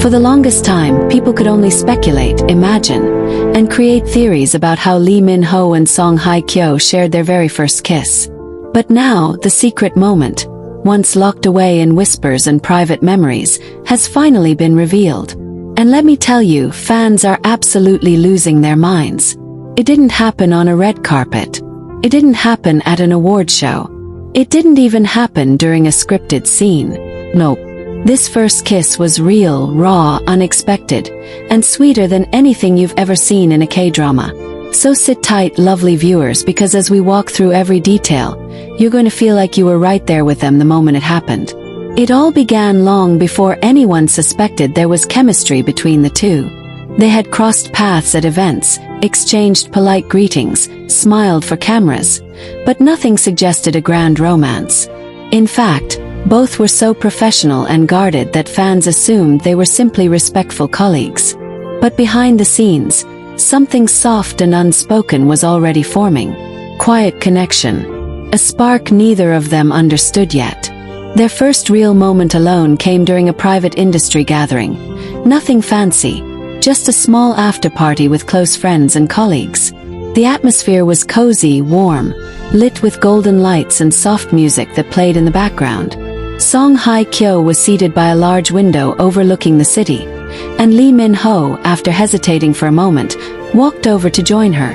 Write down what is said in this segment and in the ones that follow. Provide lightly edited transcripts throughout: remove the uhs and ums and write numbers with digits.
For the longest time, people could only speculate, imagine, and create theories about how Lee Min-ho and Song Hye Kyo shared their very first kiss. But now, the secret moment, once locked away in whispers and private memories, has finally been revealed. And let me tell you, fans are absolutely losing their minds. It didn't happen on a red carpet. It didn't happen at an award show. It didn't even happen during a scripted scene. Nope. This first kiss was real, raw, unexpected, and sweeter than anything you've ever seen in a K-drama. So sit tight, lovely viewers, because as we walk through every detail, you're going to feel like you were right there with them the moment it happened. It all began long before anyone suspected there was chemistry between the two. They had crossed paths at events, exchanged polite greetings, smiled for cameras, but nothing suggested a grand romance. In fact, both were so professional and guarded that fans assumed they were simply respectful colleagues. But behind the scenes, something soft and unspoken was already forming. Quiet connection. A spark neither of them understood yet. Their first real moment alone came during a private industry gathering. Nothing fancy, just a small after-party with close friends and colleagues. The atmosphere was cozy, warm, lit with golden lights and soft music that played in the background. Song Hye Kyo was seated by a large window overlooking the city, and Lee Min-ho, after hesitating for a moment, walked over to join her.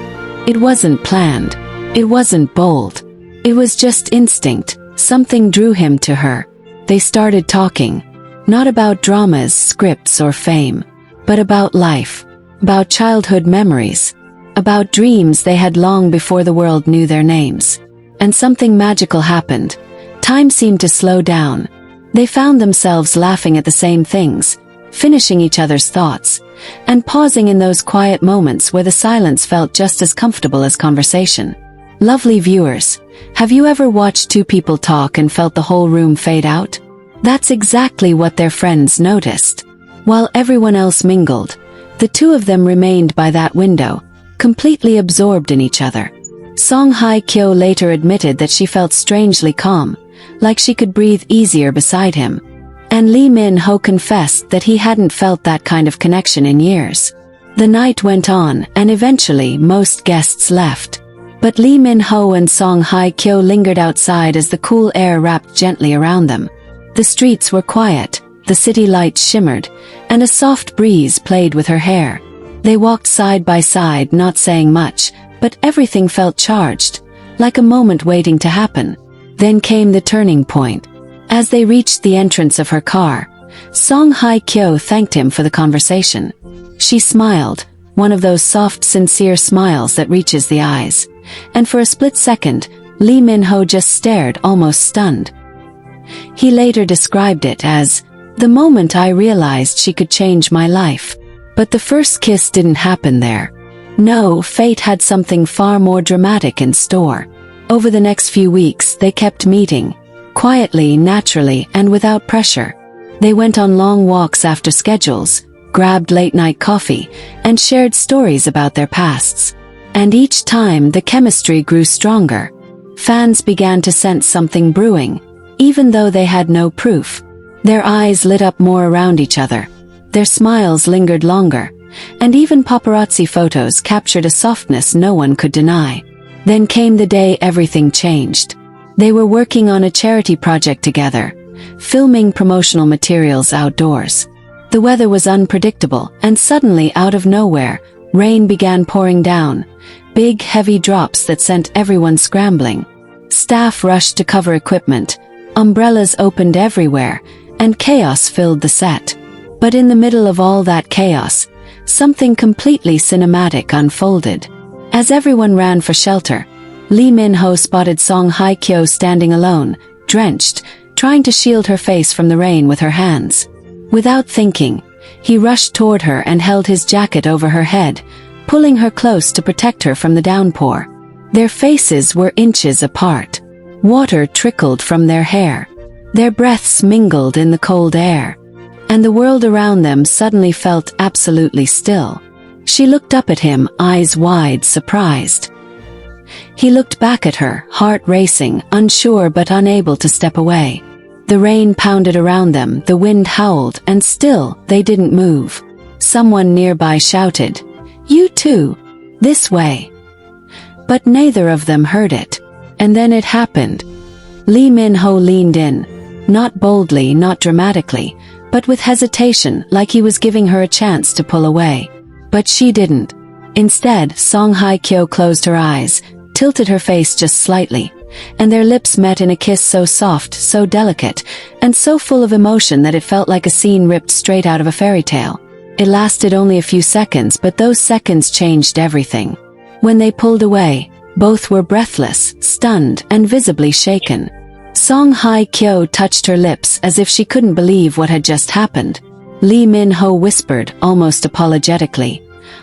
It wasn't planned. It wasn't bold. It was just instinct. Something drew him to her. They started talking, not about dramas, scripts, or fame, but about life, about childhood memories, about dreams they had long before the world knew their names. And something magical happened. Time seemed to slow down. They found themselves laughing at the same things, finishing each other's thoughts, and pausing in those quiet moments where the silence felt just as comfortable as conversation. Lovely viewers, have you ever watched two people talk and felt the whole room fade out? That's exactly what their friends noticed. While everyone else mingled, the two of them remained by that window, completely absorbed in each other. Song Hye Kyo later admitted that she felt strangely calm, like she could breathe easier beside him. And Lee Min-ho confessed that he hadn't felt that kind of connection in years. The night went on, and eventually most guests left. But Lee Min-ho and Song Hye Kyo lingered outside as the cool air wrapped gently around them. The streets were quiet, the city lights shimmered, and a soft breeze played with her hair. They walked side by side, not saying much, but everything felt charged, like a moment waiting to happen. Then came the turning point. As they reached the entrance of her car, Song Hye Kyo thanked him for the conversation. She smiled, one of those soft, sincere smiles that reaches the eyes. And for a split second, Lee Min-ho just stared, almost stunned. He later described it as, "The moment I realized she could change my life." But the first kiss didn't happen there. No, fate had something far more dramatic in store. Over the next few weeks, they kept meeting, quietly, naturally, and without pressure. They went on long walks after schedules, grabbed late-night coffee, and shared stories about their pasts. And each time, the chemistry grew stronger. Fans began to sense something brewing, even though they had no proof. Their eyes lit up more around each other. Their smiles lingered longer, and even paparazzi photos captured a softness no one could deny. Then came the day everything changed. They were working on a charity project together, filming promotional materials outdoors. The weather was unpredictable, and suddenly, out of nowhere, rain began pouring down, big, heavy drops that sent everyone scrambling. Staff rushed to cover equipment, umbrellas opened everywhere, and chaos filled the set. But in the middle of all that chaos, something completely cinematic unfolded. As everyone ran for shelter, Lee Min-ho spotted Song Hye Kyo standing alone, drenched, trying to shield her face from the rain with her hands. Without thinking, he rushed toward her and held his jacket over her head, pulling her close to protect her from the downpour. Their faces were inches apart. Water trickled from their hair. Their breaths mingled in the cold air. And the world around them suddenly felt absolutely still. She looked up at him, eyes wide, surprised. He looked back at her, heart racing, unsure but unable to step away. The rain pounded around them, the wind howled, and still, they didn't move. Someone nearby shouted, "You too! This way!" But neither of them heard it. And then it happened. Lee Min-ho leaned in, not boldly, not dramatically, but with hesitation, like he was giving her a chance to pull away. But she didn't. Instead, Song Hye Kyo closed her eyes, tilted her face just slightly, and their lips met in a kiss so soft, so delicate, and so full of emotion that it felt like a scene ripped straight out of a fairy tale. It lasted only a few seconds, but those seconds changed everything. When they pulled away, both were breathless, stunned, and visibly shaken. Song Hye Kyo touched her lips as if she couldn't believe what had just happened. Lee Min-ho whispered, almost apologetically,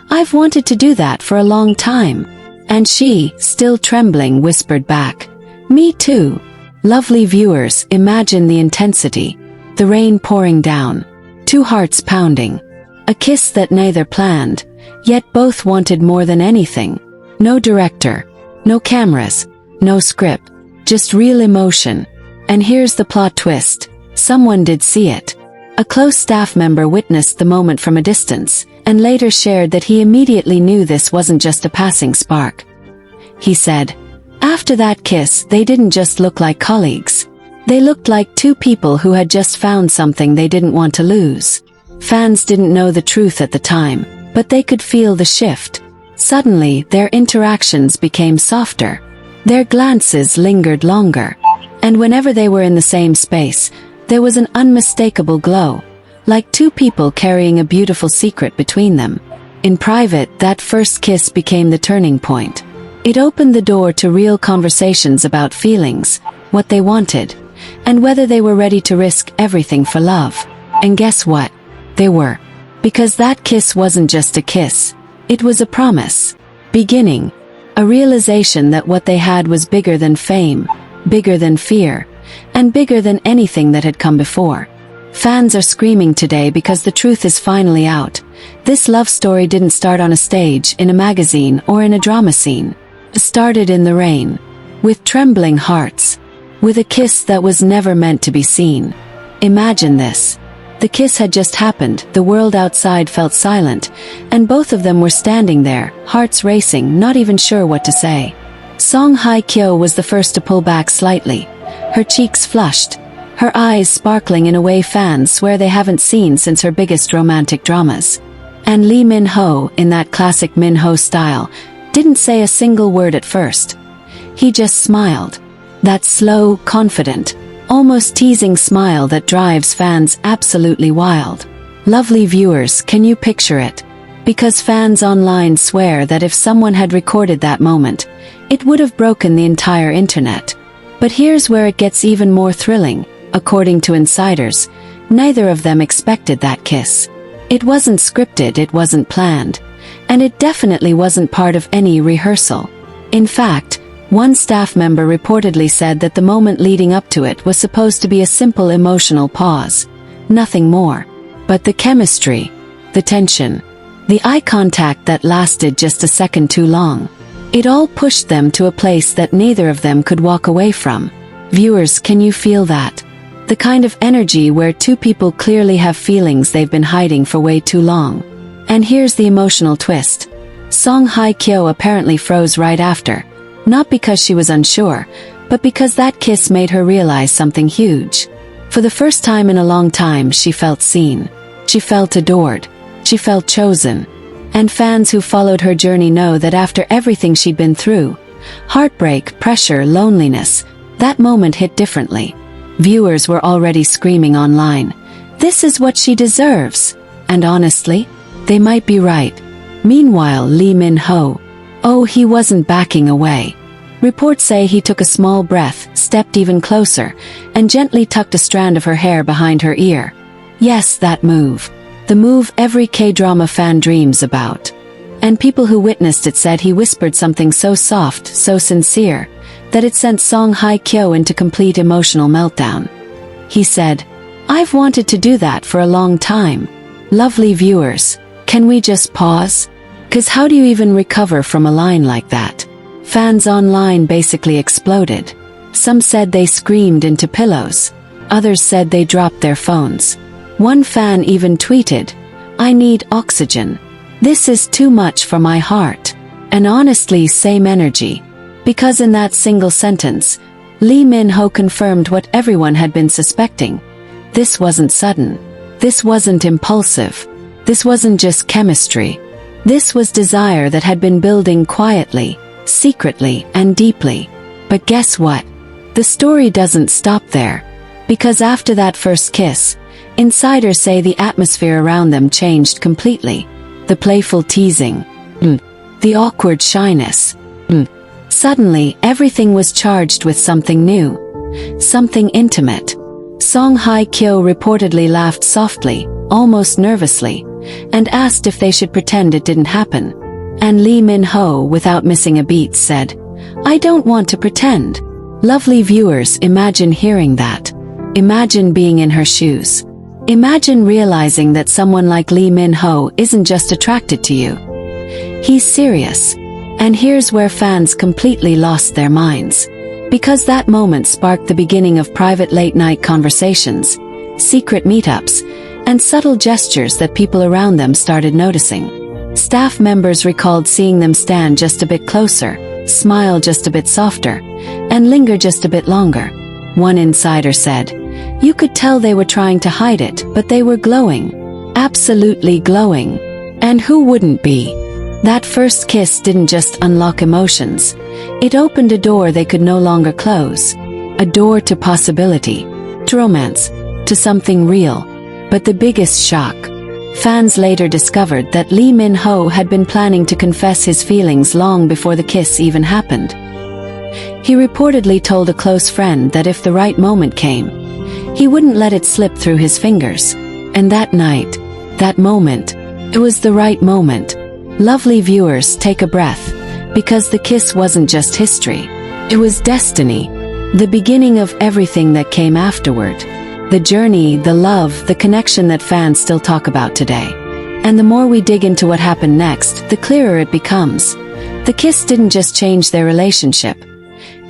"I've wanted to do that for a long time." And she, still trembling, whispered back, "Me too." Lovely viewers, imagine the intensity. The rain pouring down. Two hearts pounding. A kiss that neither planned, yet both wanted more than anything. No director. No cameras. No script. Just real emotion. And here's the plot twist. Someone did see it. A close staff member witnessed the moment from a distance, and later shared that he immediately knew this wasn't just a passing spark. He said, "After that kiss, they didn't just look like colleagues. They looked like two people who had just found something they didn't want to lose." Fans didn't know the truth at the time, but they could feel the shift. Suddenly, their interactions became softer. Their glances lingered longer. And whenever they were in the same space, there was an unmistakable glow, like two people carrying a beautiful secret between them. In private, that first kiss became the turning point. It opened the door to real conversations about feelings, what they wanted, and whether they were ready to risk everything for love. And guess what? They were. Because that kiss wasn't just a kiss. It was a promise. Beginning. A realization that what they had was bigger than fame, bigger than fear, and bigger than anything that had come before. Fans are screaming today because the truth is finally out. This love story didn't start on a stage, in a magazine, or in a drama scene. It started in the rain. With trembling hearts. With a kiss that was never meant to be seen. Imagine this. The kiss had just happened, the world outside felt silent, and both of them were standing there, hearts racing, not even sure what to say. Song Hye Kyo was the first to pull back slightly. Her cheeks flushed, her eyes sparkling in a way fans swear they haven't seen since her biggest romantic dramas. And Lee Min-ho, in that classic Min-ho style, didn't say a single word at first. He just smiled. That slow, confident, almost teasing smile that drives fans absolutely wild. Lovely viewers, can you picture it? Because fans online swear that if someone had recorded that moment, it would have broken the entire internet. But here's where it gets even more thrilling. According to insiders, neither of them expected that kiss. It wasn't scripted, it wasn't planned, and it definitely wasn't part of any rehearsal. In fact, one staff member reportedly said that the moment leading up to it was supposed to be a simple emotional pause. Nothing more. But the chemistry, the tension, the eye contact that lasted just a second too long. It all pushed them to a place that neither of them could walk away from. Viewers, can you feel that? The kind of energy where two people clearly have feelings they've been hiding for way too long. And here's the emotional twist. Song Hye Kyo apparently froze right after. Not because she was unsure, but because that kiss made her realize something huge. For the first time in a long time, she felt seen. She felt adored. She felt chosen. And fans who followed her journey know that after everything she'd been through, heartbreak, pressure, loneliness, that moment hit differently. Viewers were already screaming online, "This is what she deserves." And honestly, they might be right. Meanwhile, Lee Min-ho, oh, he wasn't backing away. Reports say he took a small breath, stepped even closer, and gently tucked a strand of her hair behind her ear. Yes, that move. The move every K-drama fan dreams about. And people who witnessed it said he whispered something so soft, so sincere, that it sent Song Hye Kyo into complete emotional meltdown. He said, "I've wanted to do that for a long time." Lovely viewers, can we just pause? 'Cause how do you even recover from a line like that? Fans online basically exploded. Some said they screamed into pillows. Others said they dropped their phones. One fan even tweeted, "I need oxygen. This is too much for my heart." And honestly, same energy. Because in that single sentence, Lee Min-ho confirmed what everyone had been suspecting. This wasn't sudden. This wasn't impulsive. This wasn't just chemistry. This was desire that had been building quietly, secretly, and deeply. But guess what? The story doesn't stop there. Because after that first kiss, insiders say the atmosphere around them changed completely. The playful teasing. The awkward shyness. Suddenly, everything was charged with something new. Something intimate. Song Hye Kyo reportedly laughed softly, almost nervously, and asked if they should pretend it didn't happen. And Lee Min-ho, without missing a beat, said, "I don't want to pretend." Lovely viewers, imagine hearing that. Imagine being in her shoes. Imagine realizing that someone like Lee Min-ho isn't just attracted to you. He's serious. And here's where fans completely lost their minds. Because that moment sparked the beginning of private late-night conversations, secret meetups, and subtle gestures that people around them started noticing. Staff members recalled seeing them stand just a bit closer, smile just a bit softer, and linger just a bit longer. One insider said, "You could tell they were trying to hide it, but they were glowing. Absolutely glowing." And who wouldn't be? That first kiss didn't just unlock emotions. It opened a door they could no longer close. A door to possibility, to romance, to something real. But the biggest shock. Fans later discovered that Lee Min-ho had been planning to confess his feelings long before the kiss even happened. He reportedly told a close friend that if the right moment came, he wouldn't let it slip through his fingers. And that night, that moment, it was the right moment. Lovely viewers, take a breath, because the kiss wasn't just history. It was destiny. The beginning of everything that came afterward. The journey, the love, the connection that fans still talk about today. And the more we dig into what happened next, the clearer it becomes. The kiss didn't just change their relationship.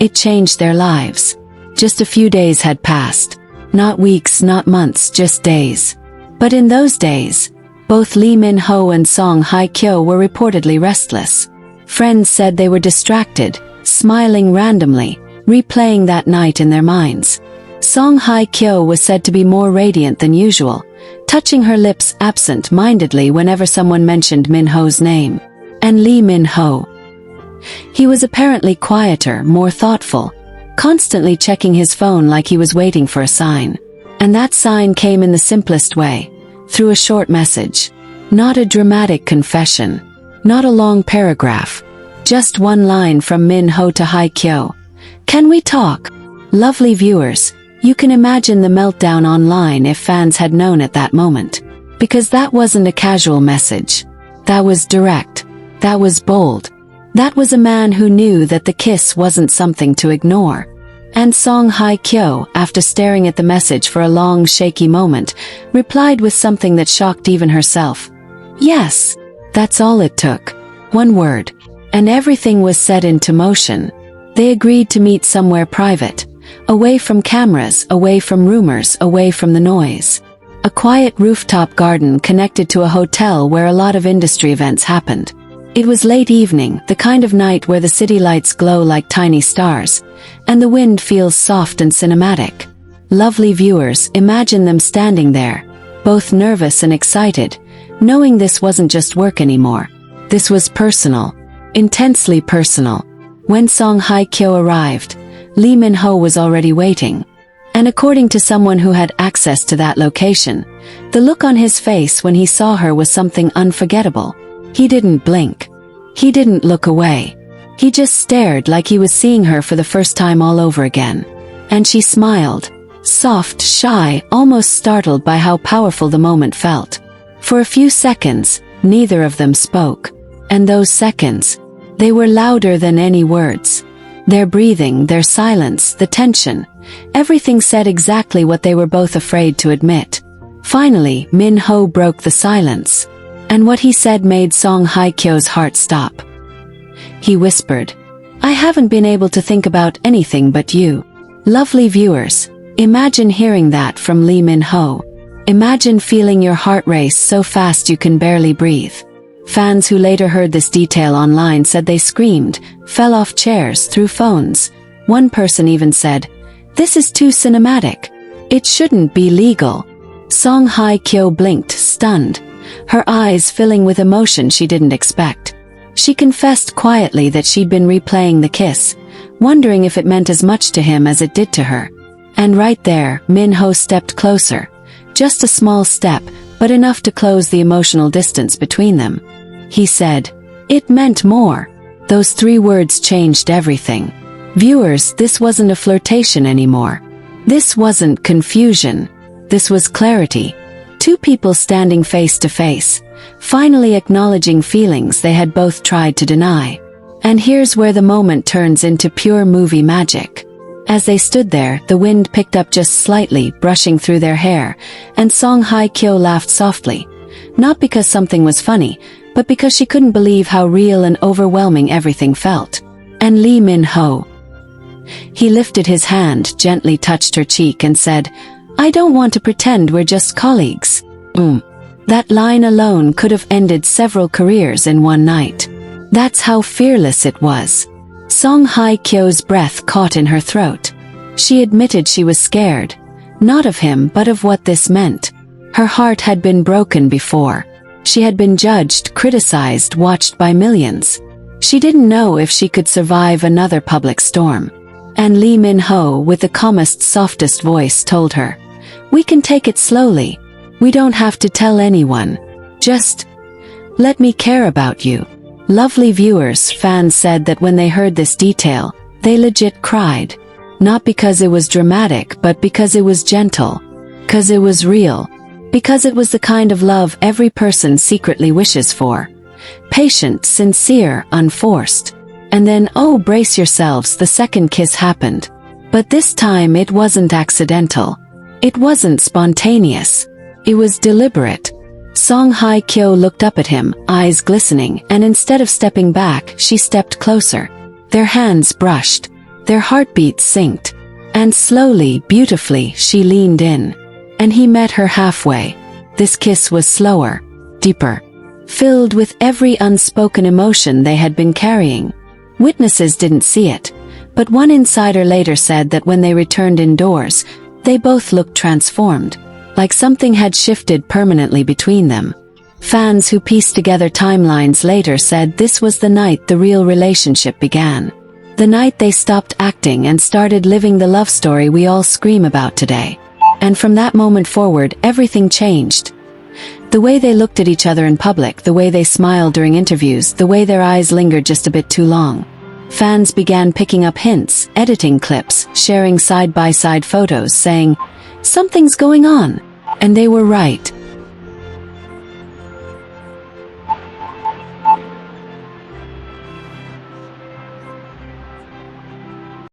It changed their lives. Just a few days had passed. Not weeks, not months, just days. But in those days, both Lee Min-ho and Song Hye Kyo were reportedly restless. Friends said they were distracted, smiling randomly, replaying that night in their minds. Song Hye Kyo was said to be more radiant than usual, touching her lips absent-mindedly whenever someone mentioned Min-ho's name. And Lee Min-ho. He was apparently quieter, more thoughtful, constantly checking his phone like he was waiting for a sign. And that sign came in the simplest way. Through a short message. Not a dramatic confession. Not a long paragraph. Just one line from Min-ho to Hye Kyo. "Can we talk?" Lovely viewers, you can imagine the meltdown online if fans had known at that moment. Because that wasn't a casual message. That was direct. That was bold. That was a man who knew that the kiss wasn't something to ignore. And Song Hye Kyo, after staring at the message for a long, shaky moment, replied with something that shocked even herself. Yes. That's all it took. One word. And everything was set into motion. They agreed to meet somewhere private. Away from cameras, away from rumors, away from the noise. A quiet rooftop garden connected to a hotel where a lot of industry events happened. It was late evening, the kind of night where the city lights glow like tiny stars, and the wind feels soft and cinematic. Lovely viewers, imagine them standing there, both nervous and excited, knowing this wasn't just work anymore. This was personal. Intensely personal. When Song Hye Kyo arrived, Lee Min-ho was already waiting. And according to someone who had access to that location, the look on his face when he saw her was something unforgettable. He didn't blink. He didn't look away. He just stared like he was seeing her for the first time all over again. And she smiled. Soft, shy, almost startled by how powerful the moment felt. For a few seconds, neither of them spoke. And those seconds, they were louder than any words. Their breathing, their silence, the tension, everything said exactly what they were both afraid to admit. Finally, Min-ho broke the silence. And what he said made Song Hye Kyo's heart stop. He whispered, "I haven't been able to think about anything but you." Lovely viewers, Imagine hearing that from Lee Min-ho. Imagine feeling your heart race so fast you can barely breathe. Fans who later heard this detail online said they screamed, fell off chairs, threw phones. One person even said, "This is too cinematic. It shouldn't be legal." Song Hye Kyo blinked, stunned, her eyes filling with emotion she didn't expect. She confessed quietly that she'd been replaying the kiss, wondering if it meant as much to him as it did to her. And right there, Min-ho stepped closer. Just a small step, but enough to close the emotional distance between them. He said, "It meant more." Those 3 words changed everything. Viewers, this wasn't a flirtation anymore. This wasn't confusion. This was clarity. 2 people standing face to face, finally acknowledging feelings they had both tried to deny. And here's where the moment turns into pure movie magic. As they stood there, the wind picked up just slightly, brushing through their hair, and Song Hye Kyo laughed softly. Not because something was funny, but because she couldn't believe how real and overwhelming everything felt. And Lee Min-ho. He lifted his hand, gently touched her cheek and said, "I don't want to pretend we're just colleagues." That line alone could have ended several careers in one night. That's how fearless it was. Song Hye Kyo's breath caught in her throat. She admitted she was scared, not of him but of what this meant. Her heart had been broken before. She had been judged, criticized, watched by millions. She didn't know if she could survive another public storm. And Lee Min-ho, with the calmest, softest voice, told her, "We can take it slowly. We don't have to tell anyone. Just let me care about you." Lovely viewers, fans said that when they heard this detail, they legit cried. Not because it was dramatic, but because it was gentle. Because it was real. Because it was the kind of love every person secretly wishes for. Patient, sincere, unforced. And then, oh, brace yourselves, the second kiss happened. But this time it wasn't accidental. It wasn't spontaneous. It was deliberate. Song Hye Kyo looked up at him, eyes glistening, and instead of stepping back, she stepped closer. Their hands brushed. Their heartbeats synced. And slowly, beautifully, she leaned in. And he met her halfway. This kiss was slower, deeper, filled with every unspoken emotion they had been carrying. Witnesses didn't see it, but one insider later said that when they returned indoors, they both looked transformed, like something had shifted permanently between them. Fans who pieced together timelines later said this was the night the real relationship began. The night they stopped acting and started living the love story we all scream about today. And from that moment forward, everything changed. The way they looked at each other in public, the way they smiled during interviews, the way their eyes lingered just a bit too long. Fans began picking up hints, editing clips, sharing side-by-side photos, saying, "Something's going on." And they were right.